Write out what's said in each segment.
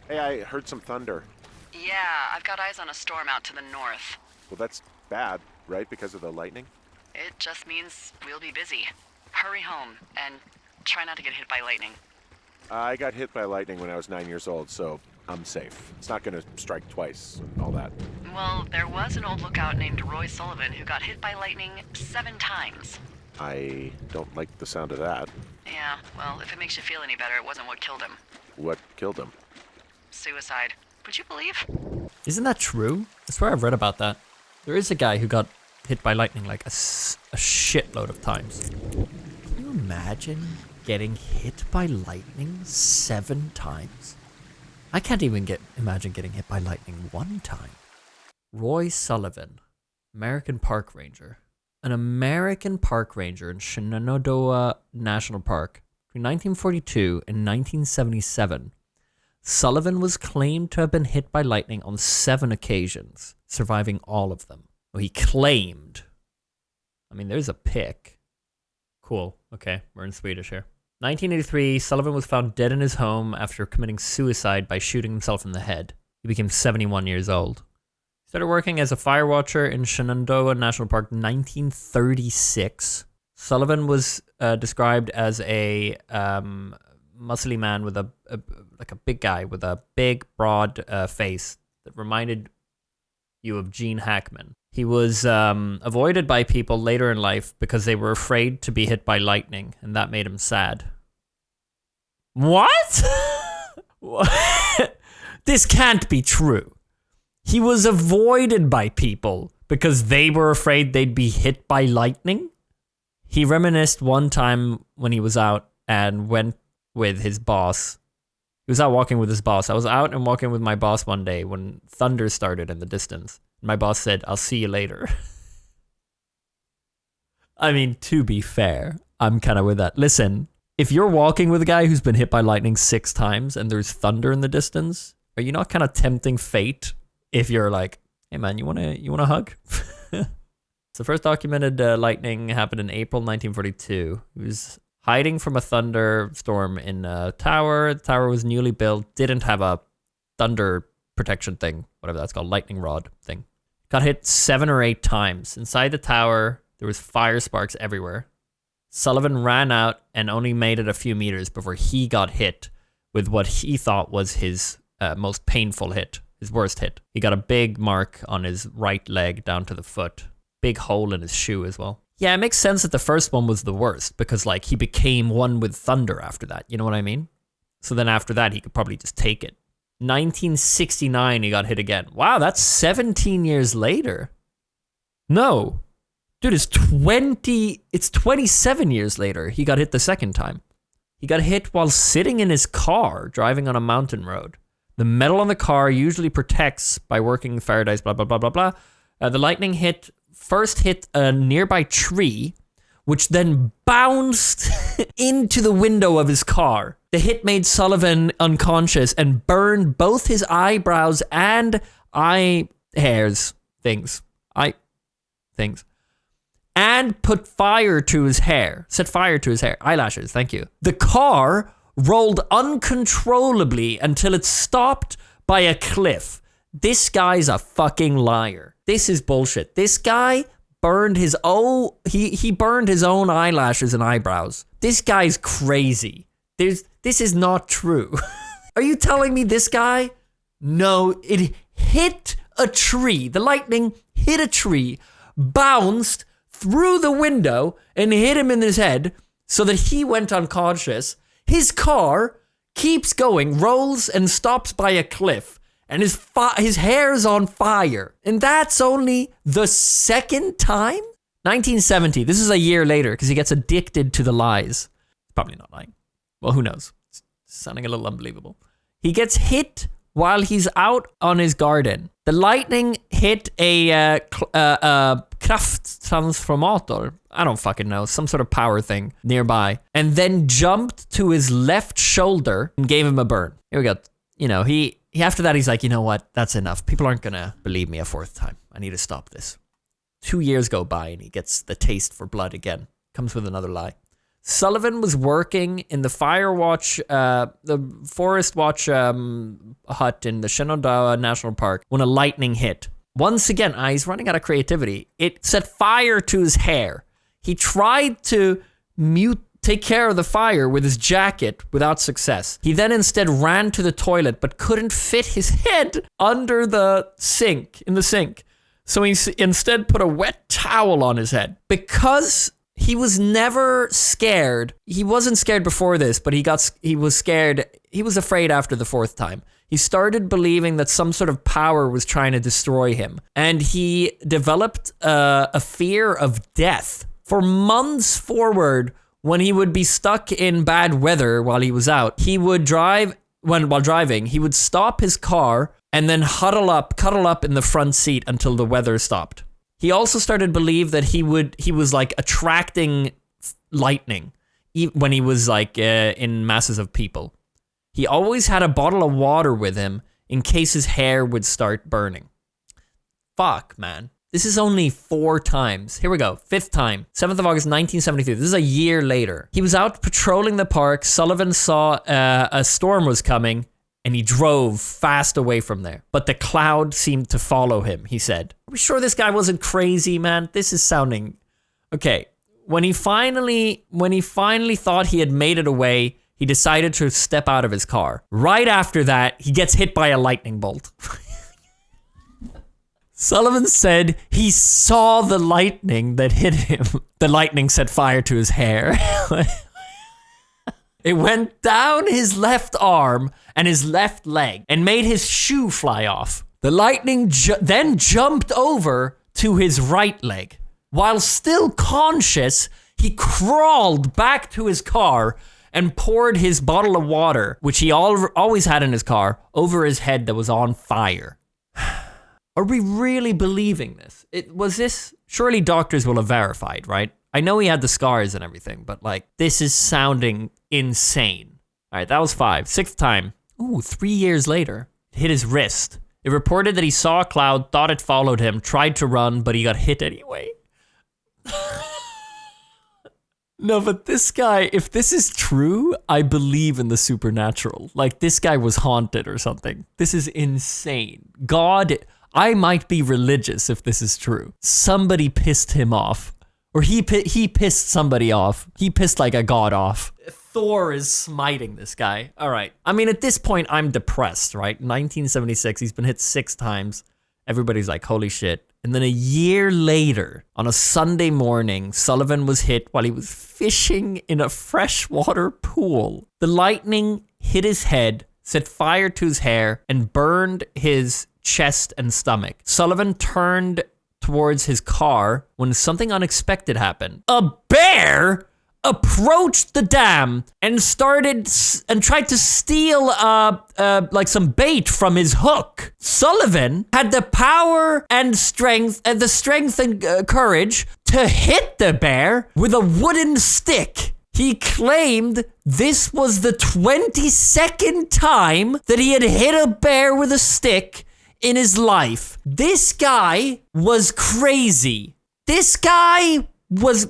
Hey, I heard some thunder. Yeah, I've got eyes on a storm out to the north. Well, that's bad, right? Because of the lightning? It just means we'll be busy. Hurry home and try not to get hit by lightning. I got hit by lightning when I was 9 years old, so I'm safe. It's not gonna strike twice and all that. Well, there was an old lookout named Roy Sullivan who got hit by lightning 7 times. I don't like the sound of that. Yeah, well, if it makes you feel any better, it wasn't what killed him. What killed him? Suicide. Would you believe? Isn't that true? I swear I've read about that. There is a guy who got hit by lightning like a shitload of times. Can you imagine getting hit by lightning 7 times? I can't even imagine getting hit by lightning 1 time. Roy Sullivan, American park ranger. An American park ranger in Shenandoah National Park between 1942 and 1977. Sullivan was claimed to have been hit by lightning on 7 occasions, surviving all of them. Well, he claimed. I mean, there's a pic. Cool. Okay, we're in Swedish here. 1983, Sullivan was found dead in his home after committing suicide by shooting himself in the head. He became 71 years old. He started working as a fire watcher in Shenandoah National Park in 1936. Sullivan was described as a muscly man with like a big guy with a big, broad face that reminded you of Gene Hackman. He was avoided by people later in life because they were afraid to be hit by lightning, and that made him sad. What? This can't be true. He was avoided by people because they were afraid they'd be hit by lightning? He reminisced one time when he was out and went with his boss. He was out walking with his boss. I was out and walking with my boss one day when thunder started in the distance. My boss said, "I'll see you later." I mean, to be fair, I'm kind of with that. Listen, if you're walking with a guy who's been hit by lightning 6 times and there's thunder in the distance, are you not kind of tempting fate if you're like, "Hey man, you want a hug?" So first documented lightning happened in April 1942. He was hiding from a thunderstorm in a tower. The tower was newly built, didn't have a thunder protection thing, whatever that's called, lightning rod thing. Got hit 7 or 8 times. Inside the tower, there was fire sparks everywhere. Sullivan ran out and only made it a few meters before he got hit with what he thought was his most painful hit, his worst hit. He got a big mark on his right leg down to the foot. Big hole in his shoe as well. Yeah, it makes sense that the first one was the worst because like he became one with thunder after that. You know what I mean? So then after that, he could probably just take it. 1969, he got hit again. Wow, that's 17 years later. No. Dude, it's 27 years later. He got hit the second time. He got hit while sitting in his car, driving on a mountain road. The metal on the car usually protects by working Faraday's blah, blah, blah, blah, blah. The lightning first hit a nearby tree, which then bounced into the window of his car. The hit made Sullivan unconscious and burned both his eyebrows and eye hairs things. And put fire to his hair. Set fire to his hair. Eyelashes, thank you. The car rolled uncontrollably until it stopped by a cliff. This guy's a fucking liar. This is bullshit. This guy burned his own, he burned his own eyelashes and eyebrows. This guy's crazy. This is not true. Are you telling me this guy? No, it hit a tree. The lightning hit a tree, bounced through the window and hit him in his head so that he went unconscious. His car keeps going, rolls and stops by a cliff, and his hair's on fire. And that's only the second time? 1970, this is a year later because he gets addicted to the lies. Probably not lying. Well, who knows? It's sounding a little unbelievable. He gets hit while he's out on his garden. The lightning hit a krafttransformator. I don't fucking know. Some sort of power thing nearby. And then jumped to his left shoulder and gave him a burn. Here we go. You know, he after that, he's like, you know what? That's enough. People aren't going to believe me a 4th time. I need to stop this. 2 years go by and he gets the taste for blood again. Comes with another lie. Sullivan was working in the the forest watch hut in the Shenandoah National Park when a lightning hit. Once again, he's running out of creativity. It set fire to his hair. He tried to take care of the fire with his jacket without success. He then instead ran to the toilet but couldn't fit his head under the sink, So he instead put a wet towel on his head. Because he was never scared. He wasn't scared before this, but he was scared. He was afraid after the fourth time. He started believing that some sort of power was trying to destroy him. And he developed a fear of death. For months forward, when he would be stuck in bad weather while he was out, he would while driving, he would stop his car and then cuddle up in the front seat until the weather stopped. He also started to believe that he was like attracting lightning when he was like in masses of people. He always had a bottle of water with him in case his hair would start burning. Fuck, man. This is only 4 times. Here we go. 5th time. 7th of August, 1973. This is a year later. He was out patrolling the park. Sullivan saw a storm was coming, and he drove fast away from there. But the cloud seemed to follow him, he said. Are we sure this guy wasn't crazy, man? This is sounding... Okay. When he finally thought he had made it away, he decided to step out of his car. Right after that, he gets hit by a lightning bolt. Sullivan said he saw the lightning that hit him. The lightning set fire to his hair. It went down his left arm and his left leg and made his shoe fly off. The lightning then jumped over to his right leg. While still conscious, he crawled back to his car and poured his bottle of water, which he always had in his car, over his head that was on fire. Are we really believing this? Surely doctors will have verified, right? I know he had the scars and everything, but like, this is sounding insane. All right, that was 5. 6th time. Ooh, 3 years later. Hit his wrist. It reported that he saw a cloud, thought it followed him, tried to run, but he got hit anyway. No, but this guy, if this is true, I believe in the supernatural. Like, this guy was haunted or something. This is insane. God, I might be religious if this is true. Somebody pissed him off. Or he pissed somebody off. He pissed like a god off. Thor is smiting this guy. All right. I mean, at this point, I'm depressed, right? 1976, he's been hit 6 times. Everybody's like, holy shit. And then a year later, on a Sunday morning, Sullivan was hit while he was fishing in a freshwater pool. The lightning hit his head, set fire to his hair, and burned his chest and stomach. Sullivan turned towards his car when something unexpected happened. A bear approached the dam and tried to steal like some bait from his hook. Sullivan had the power and strength and courage to hit the bear with a wooden stick. He claimed this was the 22nd time that he had hit a bear with a stick in his life. This guy was crazy. This guy was,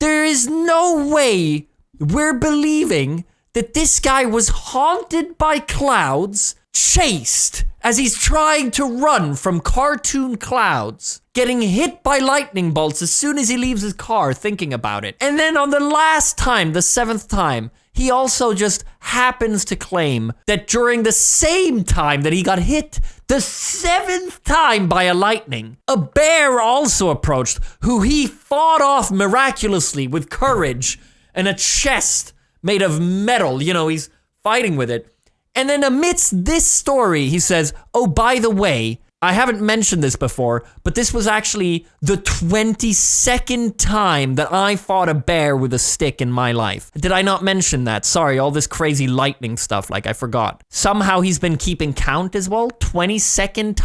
there is no way we're believing that this guy was haunted by clouds, chased as he's trying to run from cartoon clouds, getting hit by lightning bolts as soon as he leaves his car thinking about it. And then on the last time, the 7th time, he also just happens to claim that during the same time that he got hit, the 7th time by a lightning, a bear also approached, who he fought off miraculously with courage and a chest made of metal. You know, he's fighting with it. And then amidst this story, he says, oh, by the way, I haven't mentioned this before, but this was actually the 22nd time that I fought a bear with a stick in my life. Did I not mention that? Sorry, all this crazy lightning stuff, like I forgot. Somehow he's been keeping count as well. 22nd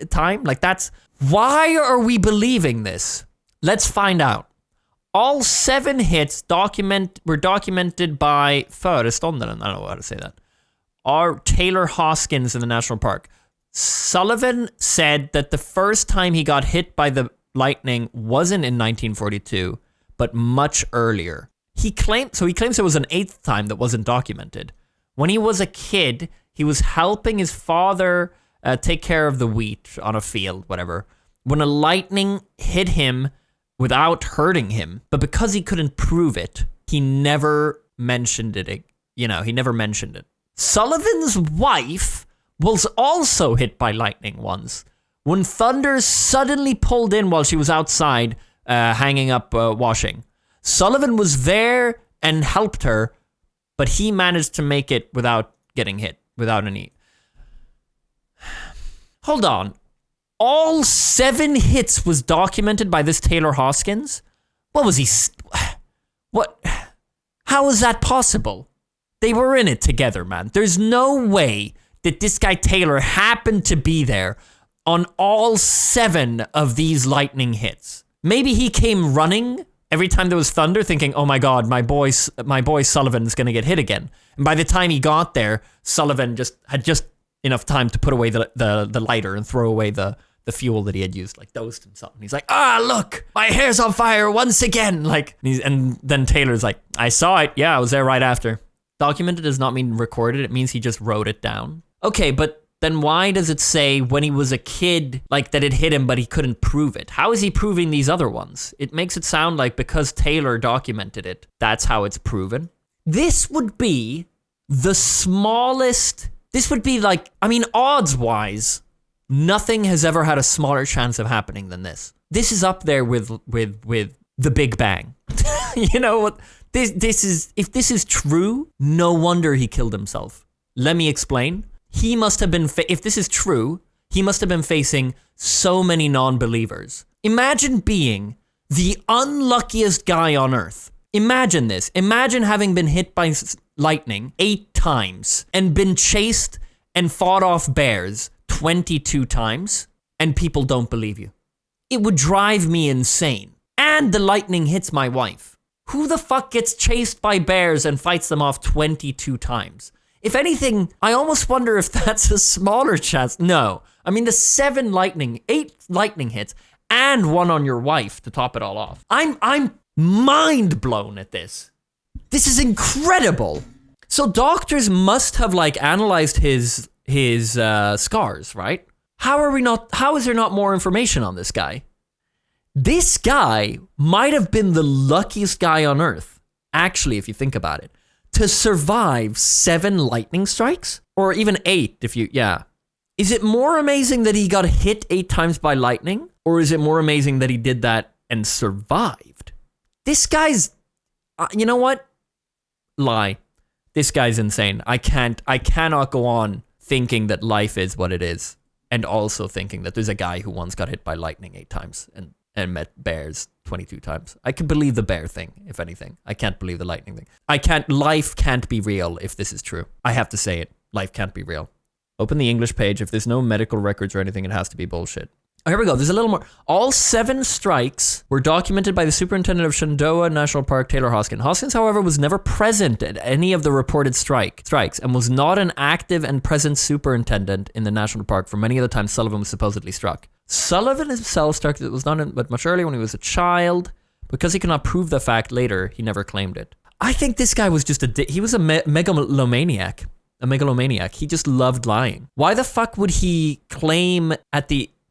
time? Like that's... Why are we believing this? Let's find out. All 7 hits were documented by föreståndaren, I don't know how to say that, or Taylor Hoskins in the National Park. Sullivan said that the first time he got hit by the lightning wasn't in 1942, but much earlier. He claims there was an 8th time that wasn't documented. When he was a kid, he was helping his father take care of the wheat on a field, whatever, when a lightning hit him without hurting him. But because he couldn't prove it, he never mentioned it. He never mentioned it. Sullivan's wife was also hit by lightning once, when thunder suddenly pulled in while she was outside hanging up washing. Sullivan was there and helped her, but he managed to make it without getting hit, without any. Hold on. All 7 hits was documented by this Taylor Hoskins? What was he? What? How is that possible? They were in it together, man. There's no way that this guy Taylor happened to be there on all 7 of these lightning hits. Maybe he came running every time there was thunder thinking, oh my God, my boy Sullivan's going to get hit again. And by the time he got there, Sullivan had enough time to put away the lighter and throw away the fuel that he had used, like dosed himself. And he's like, look, my hair's on fire once again. And then Taylor's like, I saw it. Yeah, I was there right after. Documented does not mean recorded. It means he just wrote it down. Okay, but then why does it say when he was a kid, like that it hit him, but he couldn't prove it? How is he proving these other ones? It makes it sound like because Taylor documented it, that's how it's proven. This would be the smallest. This would be like, odds-wise, nothing has ever had a smaller chance of happening than this. This is up there with the Big Bang. You know what? This is, if this is true, no wonder he killed himself. Let me explain. He must have been, if this is true, he must have been facing so many non-believers. Imagine being the unluckiest guy on earth. Imagine this. Imagine having been hit by lightning 8 times and been chased and fought off bears 22 times, and people don't believe you. It would drive me insane. And the lightning hits my wife. Who the fuck gets chased by bears and fights them off 22 times? If anything, I almost wonder if that's a smaller chance. No. The 8 lightning hits, and one on your wife to top it all off. I'm mind blown at this. This is incredible. So doctors must have analyzed his scars, right? How is there not more information on this guy? This guy might have been the luckiest guy on earth, actually, if you think about it, to survive 7 lightning strikes, or even 8 Is it more amazing that he got hit 8 times by lightning, or is it more amazing that he did that and survived? This guy's, you know what? Lie. This guy's insane. I cannot go on thinking that life is what it is, and also thinking that there's a guy who once got hit by lightning 8 times and met bears 22 times. I can believe the bear thing, if anything. I can't believe the lightning thing. Life can't be real if this is true. I have to say it. Life can't be real. Open the English page. If there's no medical records or anything, it has to be bullshit. Oh, here we go. There's a little more. All 7 strikes were documented by the superintendent of Shenandoah National Park, Taylor Hoskins. Hoskins, however, was never present at any of the reported strikes and was not an active and present superintendent in the national park for many of the times Sullivan was supposedly struck. Sullivan himself struck it was not but much earlier when he was a child. Because he could not prove the fact later, he never claimed it. I think this guy was just he was a megalomaniac. A megalomaniac. He just loved lying. Why the fuck would he claim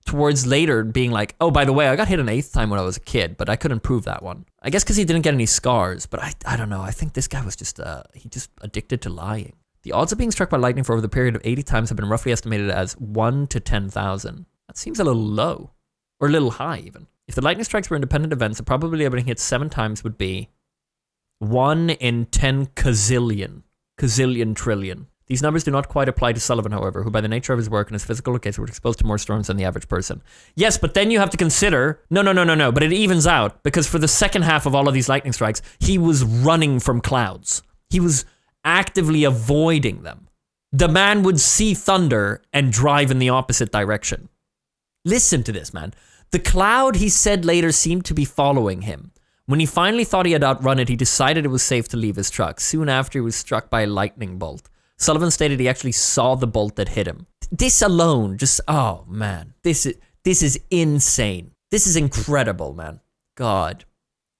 towards later being like, oh, by the way, I got hit an 8th time when I was a kid, but I couldn't prove that one. I guess because he didn't get any scars, but I don't know. I think this guy was just addicted to lying. The odds of being struck by lightning for over the period of 80 times have been roughly estimated as 1 to 10,000. That seems a little low, or a little high even. If the lightning strikes were independent events, the probability of being hit 7 times would be 1 in 10 gazillion trillion. These numbers do not quite apply to Sullivan, however, who by the nature of his work and his physical location was exposed to more storms than the average person. Yes, but then you have to consider, no, but it evens out, because for the second half of all of these lightning strikes, he was running from clouds. He was actively avoiding them. The man would see thunder and drive in the opposite direction. Listen to this, man. The cloud, he said later, seemed to be following him. When he finally thought he had outrun it, he decided it was safe to leave his truck. Soon after, he was struck by a lightning bolt. Sullivan stated he actually saw the bolt that hit him. This alone, oh man, this is insane. This is incredible, man. God.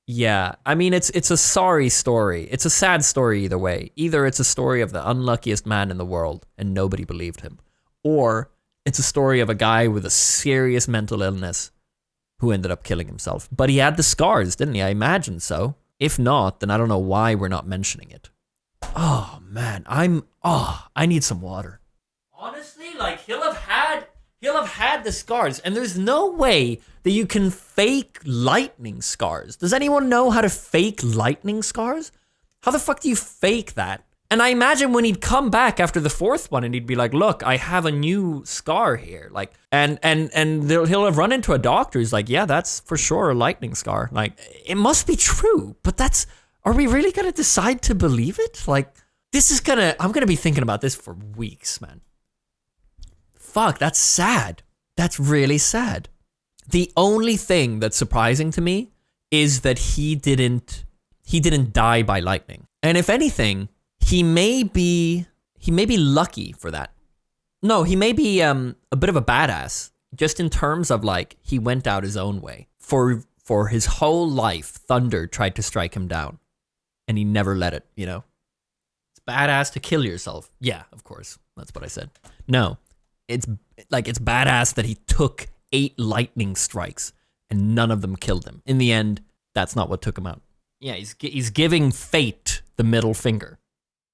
Yeah, I mean, it's a sorry story. It's a sad story either way. Either it's a story of the unluckiest man in the world and nobody believed him, or it's a story of a guy with a serious mental illness who ended up killing himself. But he had the scars, didn't he? I imagine so. If not, then I don't know why we're not mentioning it. Oh, man, I need some water. Honestly, like, he'll have had the scars, and there's no way that you can fake lightning scars. Does anyone know how to fake lightning scars? How the fuck do you fake that? And I imagine when he'd come back after the fourth one and he'd be like, look, I have a new scar here. Like, and he'll have run into a doctor who's like, yeah, that's for sure a lightning scar. Like, it must be true, but are we really gonna decide to believe it? Like, I'm gonna be thinking about this for weeks, man. Fuck, that's sad. That's really sad. The only thing that's surprising to me is that he didn't die by lightning. And if anything, he may be lucky for that. No, he may be a bit of a badass, just in terms of like he went out his own way. For his whole life, thunder tried to strike him down, and he never let it, you know? It's badass to kill yourself. Yeah, of course. That's what I said. No. It's badass that he took 8 lightning strikes and none of them killed him. In the end, that's not what took him out. Yeah, he's giving fate the middle finger.